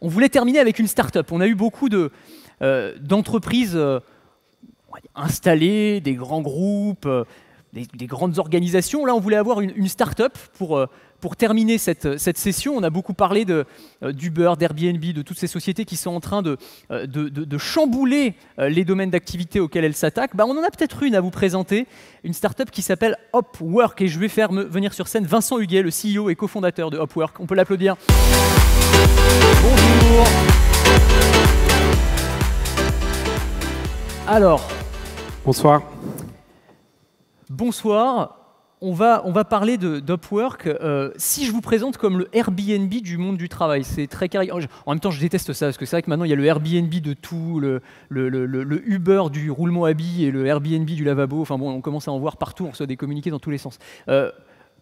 On voulait terminer avec une start-up. On a eu beaucoup d'entreprises installées, des grands groupes, des grandes organisations. Là, on voulait avoir une start-up pour terminer cette session. On a beaucoup parlé d'Uber, d'Airbnb, de toutes ces sociétés qui sont en train de chambouler les domaines d'activité auxquels elles s'attaquent. On en a peut-être une à vous présenter, une start-up qui s'appelle Upwork. Et je vais faire venir sur scène Vincent Huguet, le CEO et cofondateur de Upwork. On peut l'applaudir. Bonjour. Alors. Bonsoir. Bonsoir. On va parler d'Upwork. Si je vous présente comme le Airbnb du monde du travail, c'est très carré. En même temps, je déteste ça, parce que c'est vrai que maintenant, il y a le Airbnb de tout, le Uber du roulement à billes et le Airbnb du lavabo. Enfin bon, on commence à en voir partout, on reçoit des communiqués dans tous les sens.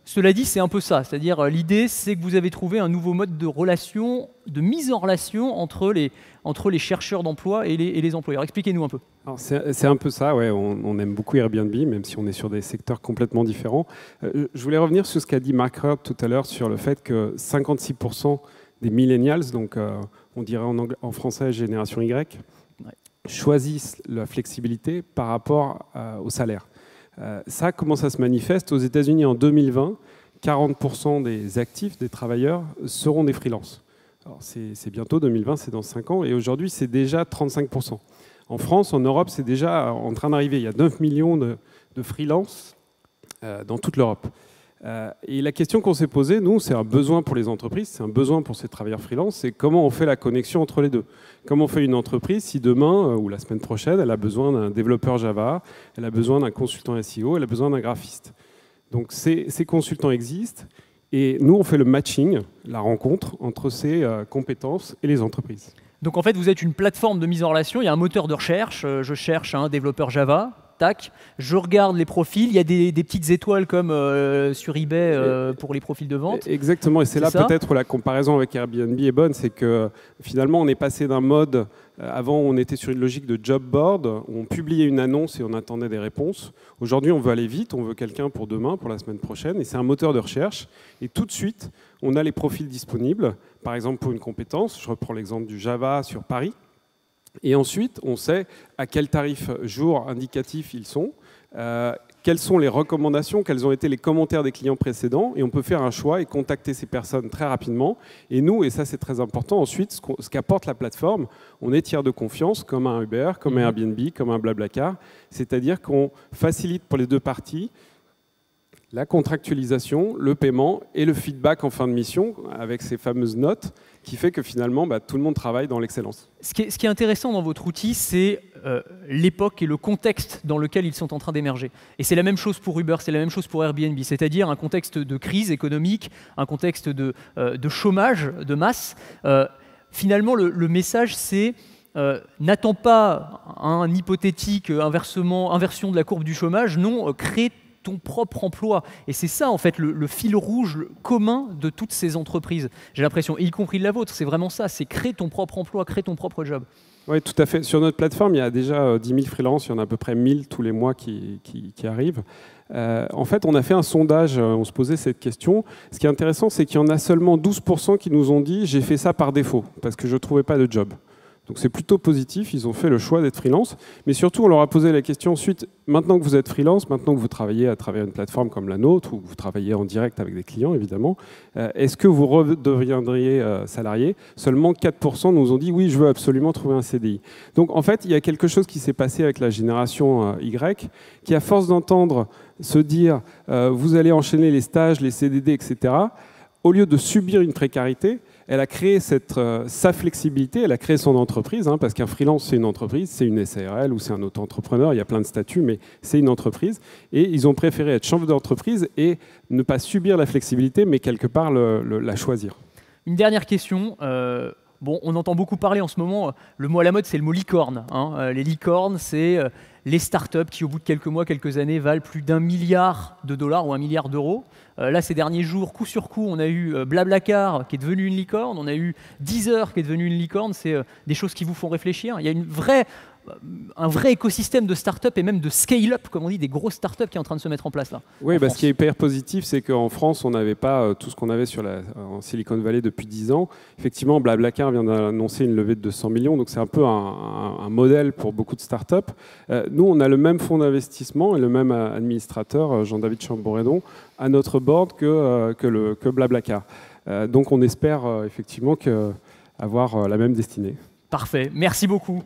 Cela dit, c'est un peu ça. C'est-à-dire, l'idée, c'est que vous avez trouvé un nouveau mode de relation, de mise en relation entre les chercheurs d'emploi et les employeurs. Expliquez-nous un peu. C'est un peu ça, ouais. On aime beaucoup Airbnb, même si on est sur des secteurs complètement différents. Je voulais revenir sur ce qu'a dit Mark Hurd tout à l'heure sur le fait que 56% des millennials, donc on dirait en français génération Y, choisissent la flexibilité par rapport au salaire. Ça, comment ça se manifeste? Aux États-Unis, en 2020, 40% des actifs, des travailleurs, seront des freelances. Alors, c'est bientôt 2020, c'est dans 5 ans, et aujourd'hui, c'est déjà 35%. En France, en Europe, c'est déjà en train d'arriver. Il y a 9 millions de freelances dans toute l'Europe. Et la question qu'on s'est posée, nous, c'est un besoin pour les entreprises, c'est un besoin pour ces travailleurs freelance, c'est comment on fait la connexion entre les deux. Comment on fait une entreprise si demain ou la semaine prochaine, elle a besoin d'un développeur Java, elle a besoin d'un consultant SEO, elle a besoin d'un graphiste. Donc ces consultants existent et nous, on fait le matching, la rencontre entre ces compétences et les entreprises. Donc en fait, vous êtes une plateforme de mise en relation, il y a un moteur de recherche, je cherche un développeur Java, tac, je regarde les profils, il y a des petites étoiles comme sur eBay pour les profils de vente. Exactement, et c'est là peut-être où la comparaison avec Airbnb est bonne, c'est que finalement on est passé d'un mode, avant on était sur une logique de job board, où on publiait une annonce et on attendait des réponses. Aujourd'hui on veut aller vite, on veut quelqu'un pour demain, pour la semaine prochaine, et c'est un moteur de recherche, et tout de suite on a les profils disponibles, par exemple pour une compétence, je reprends l'exemple du Java sur Paris, et ensuite, on sait à quel tarif jour indicatif ils sont, quelles sont les recommandations, quels ont été les commentaires des clients précédents, et on peut faire un choix et contacter ces personnes très rapidement. Et nous, et ça c'est très important, ensuite, ce qu'apporte la plateforme, on est tiers de confiance, comme un Uber, comme un Airbnb, comme un Blablacar, c'est-à-dire qu'on facilite pour les deux parties la contractualisation, le paiement et le feedback en fin de mission avec ces fameuses notes qui fait que finalement tout le monde travaille dans l'excellence. Ce qui est intéressant dans votre outil, c'est l'époque et le contexte dans lequel ils sont en train d'émerger. Et c'est la même chose pour Uber, c'est la même chose pour Airbnb, c'est-à-dire un contexte de crise économique, un contexte de chômage de masse. Finalement, le message, c'est n'attends pas un hypothétique inversion de la courbe du chômage, non, crée ton propre emploi. Et c'est ça, en fait, le fil rouge commun de toutes ces entreprises. J'ai l'impression, y compris de la vôtre, c'est vraiment ça, c'est créer ton propre emploi, créer ton propre job. Oui, tout à fait. Sur notre plateforme, il y a déjà 10 000 freelances, il y en a à peu près 1000 tous les mois qui arrivent. En fait, on a fait un sondage, on se posait cette question. Ce qui est intéressant, c'est qu'il y en a seulement 12% qui nous ont dit « j'ai fait ça par défaut, parce que je ne trouvais pas de job ». Donc c'est plutôt positif, ils ont fait le choix d'être freelance. Mais surtout, on leur a posé la question ensuite, maintenant que vous êtes freelance, maintenant que vous travaillez à travers une plateforme comme la nôtre, ou que vous travaillez en direct avec des clients, évidemment, est-ce que vous redeviendriez salarié? Seulement 4% nous ont dit, oui, je veux absolument trouver un CDI. Donc en fait, il y a quelque chose qui s'est passé avec la génération Y, qui à force d'entendre se dire, vous allez enchaîner les stages, les CDD, etc., au lieu de subir une précarité, elle a créé sa flexibilité, elle a créé son entreprise, parce qu'un freelance, c'est une entreprise, c'est une SARL ou c'est un auto-entrepreneur, il y a plein de statuts, mais c'est une entreprise. Et ils ont préféré être chef d'entreprise et ne pas subir la flexibilité, mais quelque part la choisir. Une dernière question. Bon, on entend beaucoup parler en ce moment, le mot à la mode, c'est le mot licorne. Les licornes, c'est les startups qui, au bout de quelques mois, quelques années, valent plus d'1 milliard de dollars ou 1 milliard d'euros. Là, ces derniers jours, coup sur coup, on a eu Blablacar qui est devenu une licorne, on a eu Deezer qui est devenu une licorne. C'est des choses qui vous font réfléchir. Il y a une vraie un vrai écosystème de start-up et même de scale-up, comme on dit, des grosses start-up qui est en train de se mettre en place là. Oui, ce qui est hyper positif, c'est qu'en France, on n'avait pas tout ce qu'on avait en Silicon Valley depuis 10 ans. Effectivement, Blablacar vient d'annoncer une levée de 200 millions, donc c'est un peu un modèle pour beaucoup de start-up. Nous, on a le même fonds d'investissement et le même administrateur, Jean-David Chamboredon, à notre board que Blablacar. Donc on espère effectivement avoir la même destinée. Parfait, merci beaucoup.